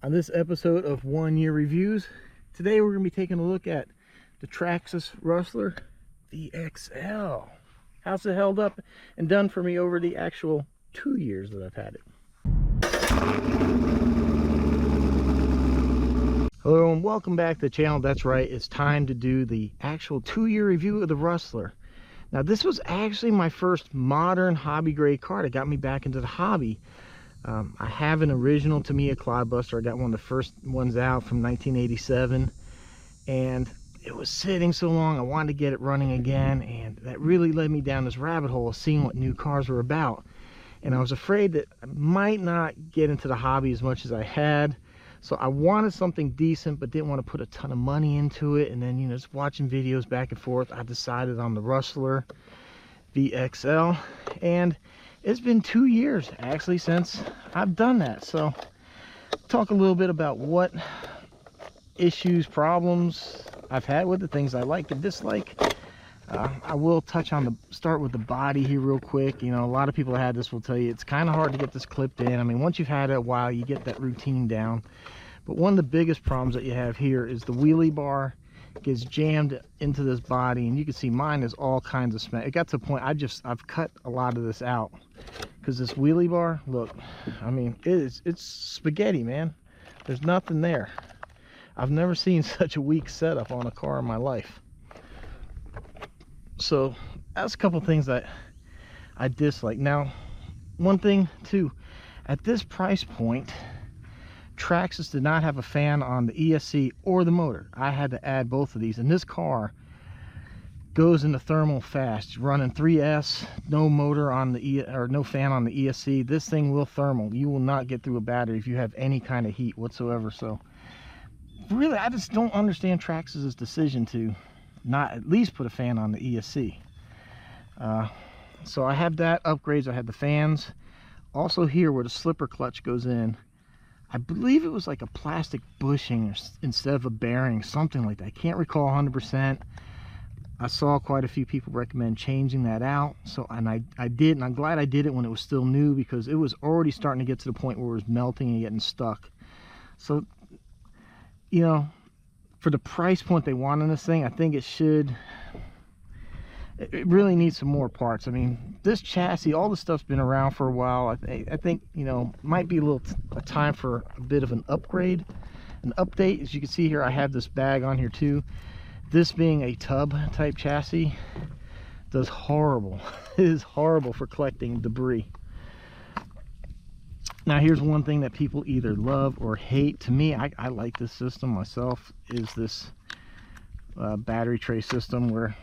On this episode of 1 Year Reviews, today we're going to be taking a look at the Traxxas Rustler VXL. How's it held up and done for me over the actual 2 years that I've had it? Hello and welcome back to the channel. That's right, it's time to do the actual 2-year review of the Rustler. Now this was actually my first modern hobby grade car that got me back into the hobby. I have an original Tamiya Clodbuster. I got one of the first ones out from 1987, and it was sitting so long I wanted to get it running again, and that really led me down this rabbit hole of seeing what new cars were about. And I was afraid that I might not get into the hobby as much as I had, so I wanted something decent but didn't want to put a ton of money into it. And then, you know, just watching videos back and forth, I decided on the Rustler VXL, and it's been 2 years actually since I've done that. So talk a little bit about what issues, problems I've had with the things I like and dislike. I will touch on start with the body here real quick. You know, a lot of people that had this will tell you it's kind of hard to get this clipped in. I mean, once you've had it a while, you get that routine down. But one of the biggest problems that you have here is the wheelie bar gets jammed into this body, and you can see mine is all kinds of smack. It got to the point I've cut a lot of this out because this wheelie bar, look, I mean, it's spaghetti, man. There's nothing there. I've never seen such a weak setup on a car in my life. So that's a couple things that I dislike. Now, one thing too, at this price point, Traxxas did not have a fan on the ESC or the motor. I had to add both of these, and this car goes into thermal fast. Running 3S, no motor on the no fan on the ESC. This thing will thermal. You will not get through a battery if you have any kind of heat whatsoever. So really, I just don't understand Traxxas's decision to not at least put a fan on the ESC. So I have that upgrades. I had the fans. Also here where the slipper clutch goes in, I believe it was like a plastic bushing instead of a bearing, something like that. I can't recall 100%. I saw quite a few people recommend changing that out. So, and I did, and I'm glad I did it when it was still new, because it was already starting to get to the point where it was melting and getting stuck. So, you know, for the price point they want on this thing, I think it really needs some more parts. I mean, this chassis, all this stuff's been around for a while. I think, you know, might be a time for a bit of an upgrade, an update. As you can see here, I have this bag on here too. This being a tub type chassis does horrible. It is horrible for collecting debris. Now here's one thing that people either love or hate. To me, I like this system myself, is this battery tray system where,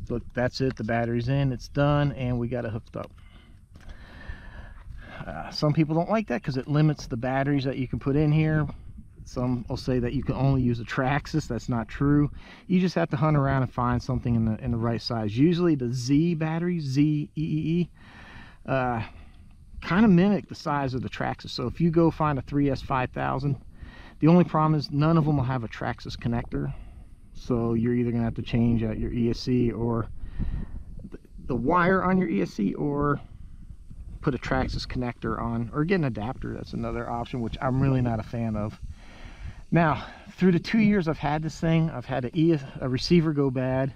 look, that's it, the battery's in, it's done, and we got it hooked up. Some people don't like that because it limits the batteries that you can put in here. Some will say that you can only use a Traxxas. That's not true. You just have to hunt around and find something in the right size. Usually the Z batteries, Z-E-E-E, kind of mimic the size of the Traxxas. So if you go find a 3S 5000, the only problem is none of them will have a Traxxas connector. So you're either going to have to change out your ESC or the wire on your ESC, or put a Traxxas connector on, or get an adapter. That's another option, which I'm really not a fan of. Now, through the 2 years I've had this thing, I've had a receiver go bad.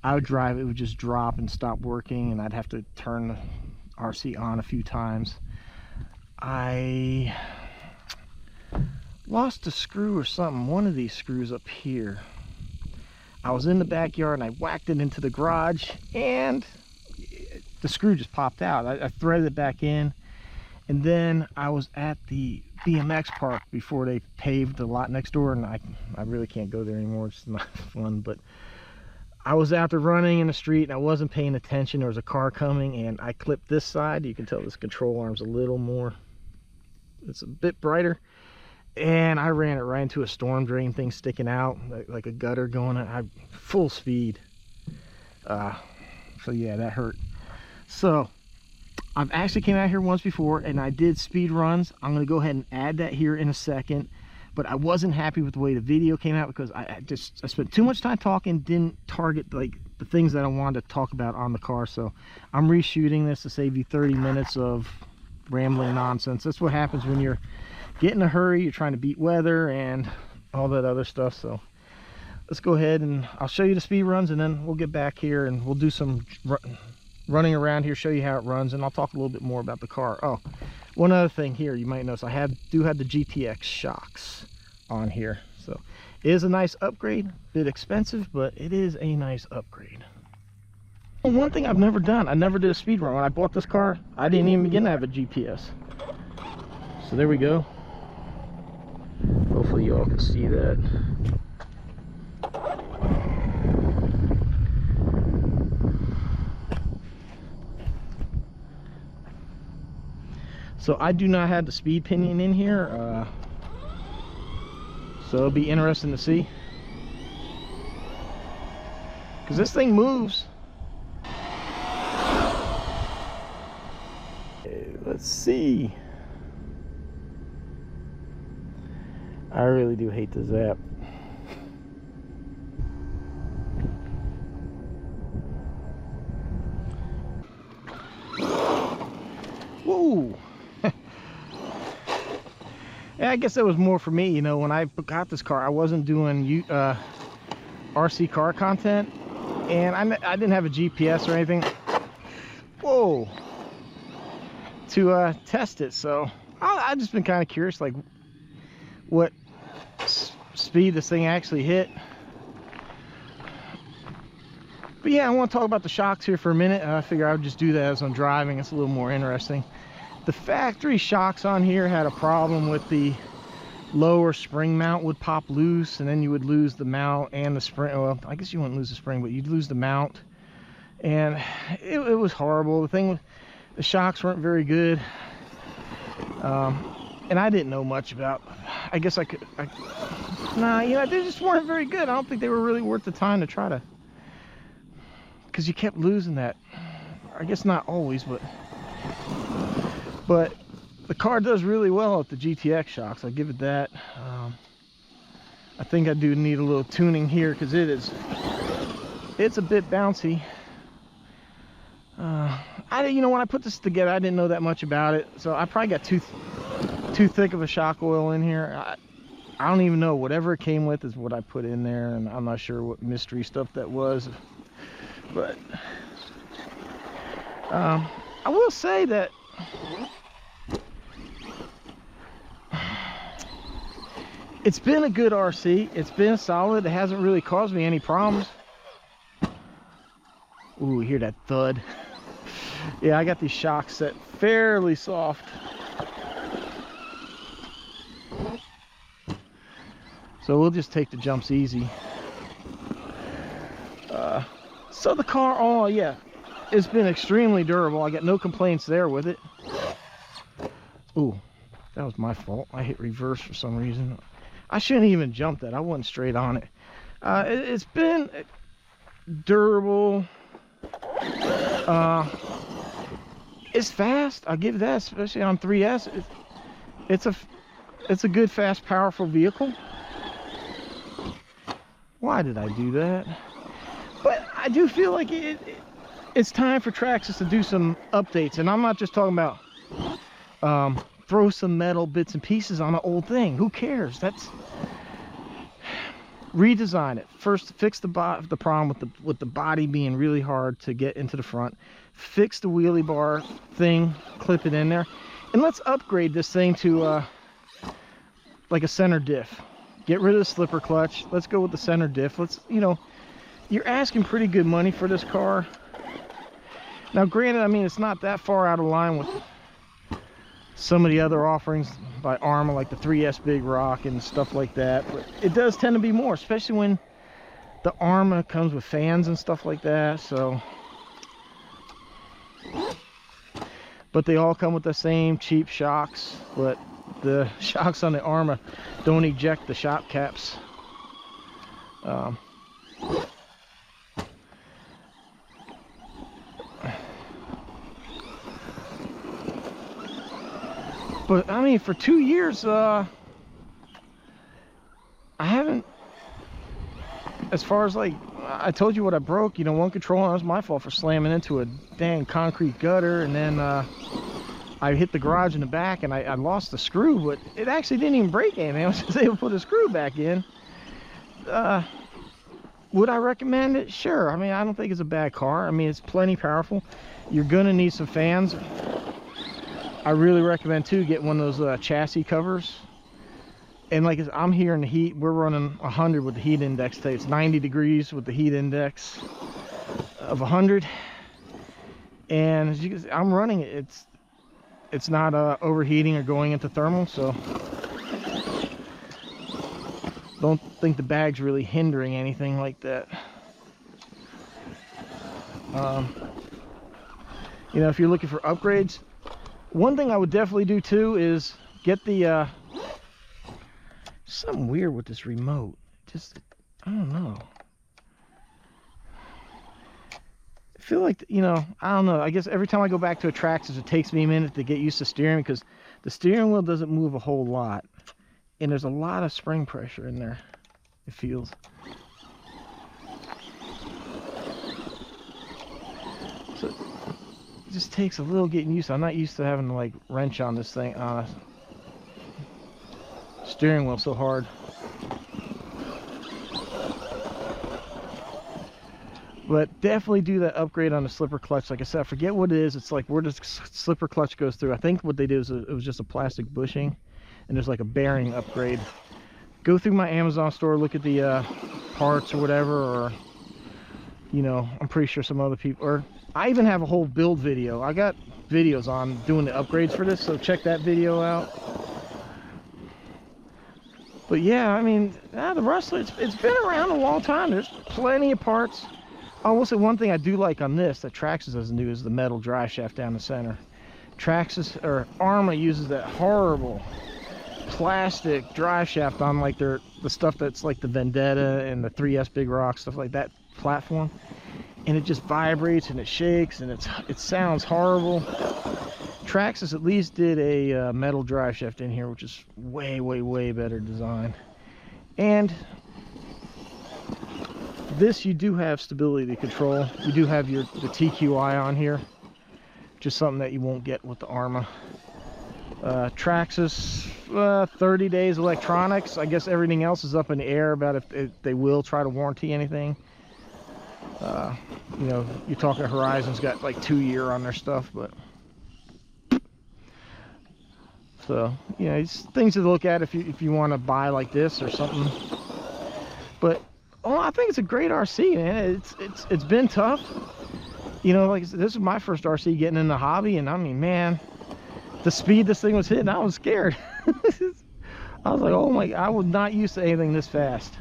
I would drive, it would just drop and stop working, and I'd have to turn the RC on a few times. I lost a screw or something, one of these screws up here. I was in the backyard and I whacked it into the garage, and the screw just popped out. I threaded it back in, and then I was at the BMX park before they paved the lot next door, and I really can't go there anymore. It's not fun, but I was out there running in the street and I wasn't paying attention. There was a car coming, and I clipped this side. You can tell this control arm's a little more, it's a bit brighter, and I ran it right into a storm drain thing sticking out like a gutter going at full speed. So yeah, that hurt. So I've actually came out here once before and I did speed runs. I'm going to go ahead and add that here in a second, but I wasn't happy with the way the video came out because I spent too much time talking, didn't target like the things that I wanted to talk about on the car. So I'm reshooting this to save you 30 minutes of rambling nonsense. That's what happens when you're get in a hurry, you're trying to beat weather and all that other stuff. So let's go ahead and I'll show you the speed runs, and then we'll get back here and we'll do some running around here, show you how it runs, and I'll talk a little bit more about the car. Oh, one other thing here you might notice, I do have the GTX shocks on here. So it is a nice upgrade, a bit expensive, but it is a nice upgrade. One thing I've never done, I never did a speed run. When I bought this car, I didn't even begin to have a GPS. So there we go. Hopefully you all can see that. So I do not have the speed pinion in here, so it'll be interesting to see, because this thing moves. Okay, let's see. I really do hate the zap. Whoa. Yeah, I guess that was more for me, you know. When I got this car, I wasn't doing RC car content, and I didn't have a GPS or anything. Whoa, to test it. So I've just been kind of curious, like what speed this thing actually hit. But yeah, I want to talk about the shocks here for a minute. I figure I would just do that as I'm driving. It's a little more interesting. The factory shocks on here had a problem with the lower spring mount would pop loose, and then you would lose the mount and the spring. Well, I guess you wouldn't lose the spring, but you'd lose the mount, and it was horrible. The thing, the shocks weren't very good, and I didn't know much about. I guess nah, you know, they just weren't very good. I don't think they were really worth the time to try to, because you kept losing that. I guess not always, but the car does really well at the GTX shocks. I'll give it that. I think I do need a little tuning here, because it's a bit bouncy. You know, when I put this together, I didn't know that much about it, so I probably got too thick of a shock oil in here. I don't even know. Whatever it came with is what I put in there, and I'm not sure what mystery stuff that was. But I will say that it's been a good RC. It's been solid. It hasn't really caused me any problems. Ooh, hear that thud? Yeah, I got these shocks set fairly soft. So we'll just take the jumps easy. So the car, oh yeah, it's been extremely durable. I got no complaints there with it. Ooh, that was my fault. I hit reverse for some reason. I shouldn't even jump that. I wasn't straight on it. It's been durable. It's fast. I'll give that, especially on 3S. It's a good, fast, powerful vehicle. Why did I do that? But I do feel like it's time for Traxxas to do some updates, and I'm not just talking about throw some metal bits and pieces on an old thing. Who cares? That's redesign it first. Fix the problem with the body being really hard to get into the front. Fix the wheelie bar thing, clip it in there, and let's upgrade this thing to like a center diff. Get rid of the slipper clutch. Let's go with the center diff. Let's, you know, you're asking pretty good money for this car. Now granted, I mean, it's not that far out of line with some of the other offerings by ARMA, like the 3S Big Rock and stuff like that, but it does tend to be more, especially when the ARMA comes with fans and stuff like that. So, but they all come with the same cheap shocks, but the shocks on the ARMA don't eject the shock caps. But I mean, for 2 years, I haven't, as far as like, I told you what I broke, you know, one control arm was my fault for slamming into a dang concrete gutter, and then I hit the garage in the back and I lost the screw, but it actually didn't even break anything. I was just able to put a screw back in. Would I recommend it? Sure. I mean, I don't think it's a bad car. I mean, it's plenty powerful. You're gonna need some fans. I really recommend too getting one of those chassis covers. And like I'm here in the heat, we're running 100 with the heat index today. It's 90 degrees with the heat index of 100. And as you can see, I'm running it. It's not overheating or going into thermal, so don't think the bag's really hindering anything like that. You know, if you're looking for upgrades, one thing I would definitely do too is get the something weird with this remote. Just, I don't know. I feel like, you know, I don't know. I guess every time I go back to a Traxxas, it takes me a minute to get used to steering, because the steering wheel doesn't move a whole lot. And there's a lot of spring pressure in there, it feels. So it just takes a little getting used to. I'm not used to having to like wrench on this thing, steering wheel so hard. But definitely do that upgrade on the slipper clutch. Like I said, I forget what it is. It's like where the slipper clutch goes through. I think what they did is it was just a plastic bushing, and there's like a bearing upgrade. Go through my Amazon store, look at the parts or whatever, or, you know, I'm pretty sure some other people, or I even have a whole build video. I got videos on doing the upgrades for this, so check that video out. But yeah, I mean, the Rustler, it's been around a long time. There's plenty of parts. I will say one thing I do like on this that Traxxas doesn't do is the metal drive shaft down the center. Traxxas, or ARMA, uses that horrible plastic drive shaft on like the stuff that's like the Vendetta and the 3S Big Rock, stuff like that platform, and it just vibrates and it shakes and it sounds horrible. Traxxas at least did a metal drive shaft in here, which is way better design. And this, you do have stability control. You do have the TQI on here, just something that you won't get with the ARMA. Traxxas, 30 days electronics. I guess everything else is up in the air about if they will try to warranty anything. You know, you're talking Horizon's got like 2-year on their stuff, but so, you know, it's things to look at if you want to buy like this or something. But I think it's a great RC, man. It's been tough. You know, like this is my first RC getting in the hobby, and I mean, man, the speed this thing was hitting, I was scared. I was like, oh my, I was not used to anything this fast.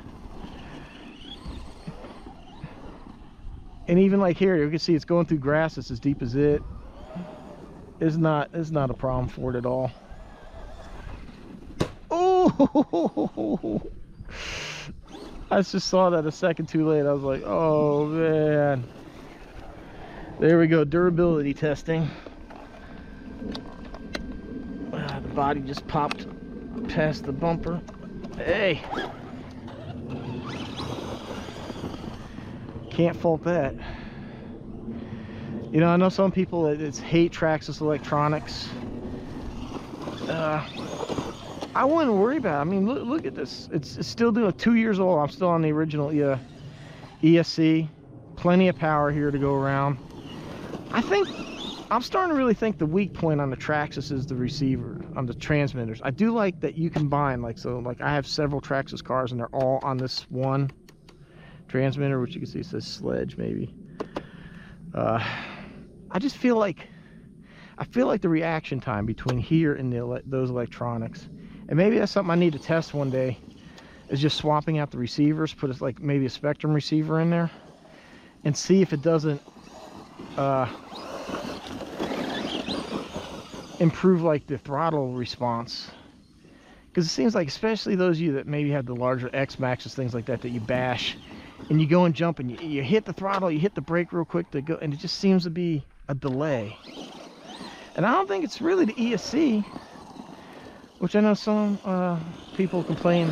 And even like here, you can see it's going through grass. It's as deep as it. It's not a problem for it at all. Oh! I just saw that a second too late. I was like, oh man. There we go, durability testing. The body just popped past the bumper. Hey! Can't fault that. You know, I know some people that hate Traxxas electronics. I wouldn't worry about it. I mean, look at this. It's still doing 2 years old. I'm still on the original ESC. Plenty of power here to go around. I'm starting to really think the weak point on the Traxxas is the receiver, on the transmitters. I do like that you combine, like I have several Traxxas cars and they're all on this one transmitter, which you can see says Sledge maybe. I just feel like the reaction time between here and those electronics, and maybe that's something I need to test one day, is just swapping out the receivers, put like maybe a Spectrum receiver in there, and see if it doesn't improve like the throttle response. Because it seems like, especially those of you that maybe have the larger X Maxes, things like that, that you bash and you go and jump and you hit the throttle, you hit the brake real quick to go, and it just seems to be a delay. And I don't think it's really the ESC, which I know some people complain.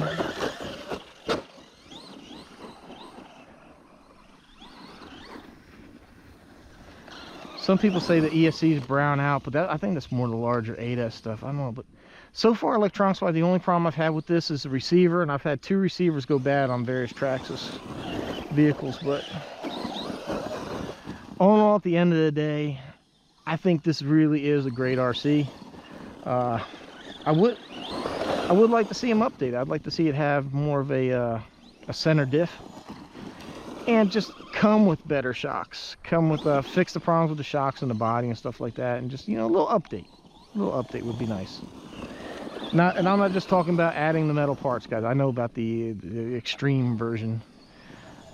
Some people say the ESCs brown out, but I think that's more the larger 8S stuff. I don't know, but so far, electronics-wise, the only problem I've had with this is the receiver, and I've had 2 receivers go bad on various Traxxas vehicles. But all in all, at the end of the day, I think this really is a great RC. I would like to see them updated. I'd like to see it have more of a center diff, and just come with better shocks. Come with fix the problems with the shocks and the body and stuff like that, and just, you know, a little update. A little update would be nice. And I'm not just talking about adding the metal parts, guys. I know about the extreme version,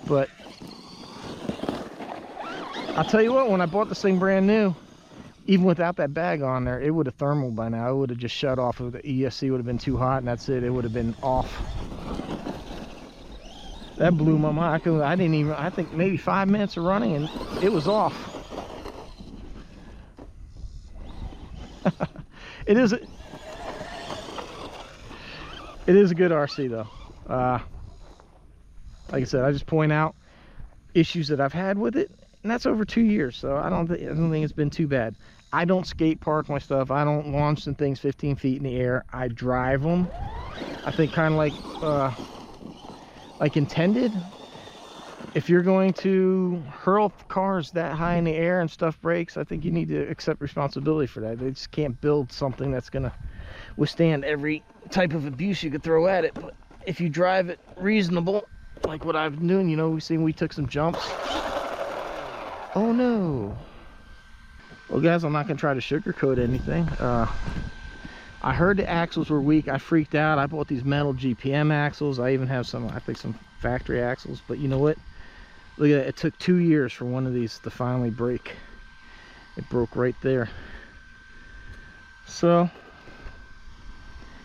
but I'll tell you what, when I bought this thing brand new, even without that bag on there, it would have thermaled by now. It would have just shut off. The ESC would have been too hot, and that's it. It would have been off. That blew my mind. I think maybe 5 minutes of running, and it was off. It is a good RC though. Like I said, I just point out issues that I've had with it, and that's over 2 years, so I don't think it's been too bad. I don't skate park my stuff. I don't launch some things 15 feet in the air. I drive them. I think kind of like intended. If you're going to hurl cars that high in the air and stuff breaks, I think you need to accept responsibility for that. They just can't build something that's gonna withstand every type of abuse you could throw at it. But if you drive it reasonable, like what I've been doing, you know, we took some jumps. Oh no. Well guys, I'm not gonna try to sugarcoat anything. I heard the axles were weak. I freaked out. I bought these metal GPM axles. I even have some, I think, some factory axles. But you know what? Look at that. It took 2 years for one of these to finally break. It broke right there. So,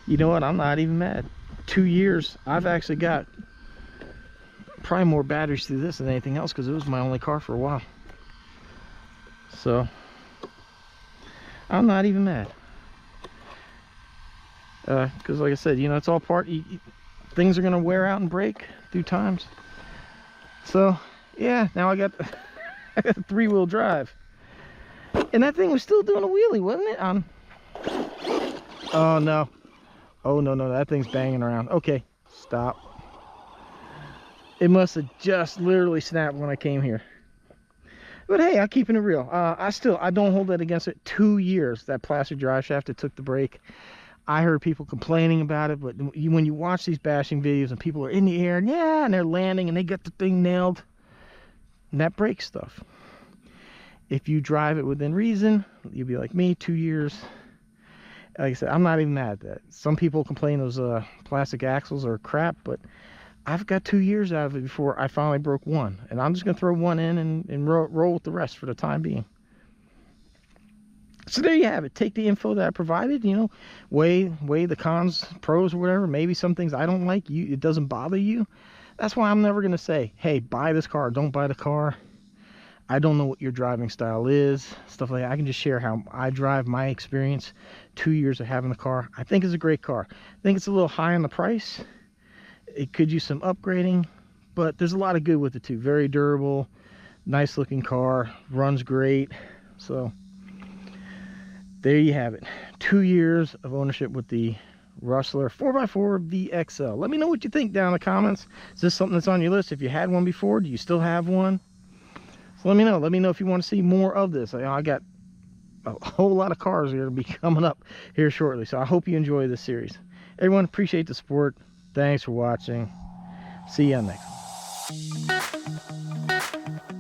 you know what? I'm not even mad. 2 years. I've actually got probably more batteries through this than anything else, because it was my only car for a while. So, I'm not even mad. Because like I said, you know, it's all part, things are going to wear out and break through times. So, yeah, now I got a 3-wheel drive. And that thing was still doing a wheelie, wasn't it? Oh, no. Oh, no, that thing's banging around. Okay, stop. It must have just literally snapped when I came here. But hey, I'm keeping it real. I don't hold that against it. 2 years, that plastic drive shaft that took the break. I heard people complaining about it, but when you watch these bashing videos and people are in the air, and they're landing and they get the thing nailed, and that breaks stuff. If you drive it within reason, you'll be like me, 2 years. Like I said, I'm not even mad at that. Some people complain those plastic axles are crap, but I've got 2 years out of it before I finally broke one. And I'm just going to throw one in and roll with the rest for the time being. So there you have it. Take the info that I provided, you know, weigh the cons, pros, or whatever. Maybe some things I don't like, it doesn't bother you. That's why I'm never going to say, hey, buy this car, don't buy the car. I don't know what your driving style is, stuff like that. I can just share how I drive, my experience, 2 years of having the car. I think it's a great car. I think it's a little high on the price. It could use some upgrading, but there's a lot of good with it too. Very durable, nice looking car, runs great. So there you have it. 2 years of ownership with the Rustler 4x4 VXL. Let me know what you think down in the comments. Is this something that's on your list? If you had one before, do you still have one? So let me know. Let me know if you want to see more of this. I got a whole lot of cars here to be coming up here shortly. So I hope you enjoy this series. Everyone, appreciate the support. Thanks for watching. See you on next one.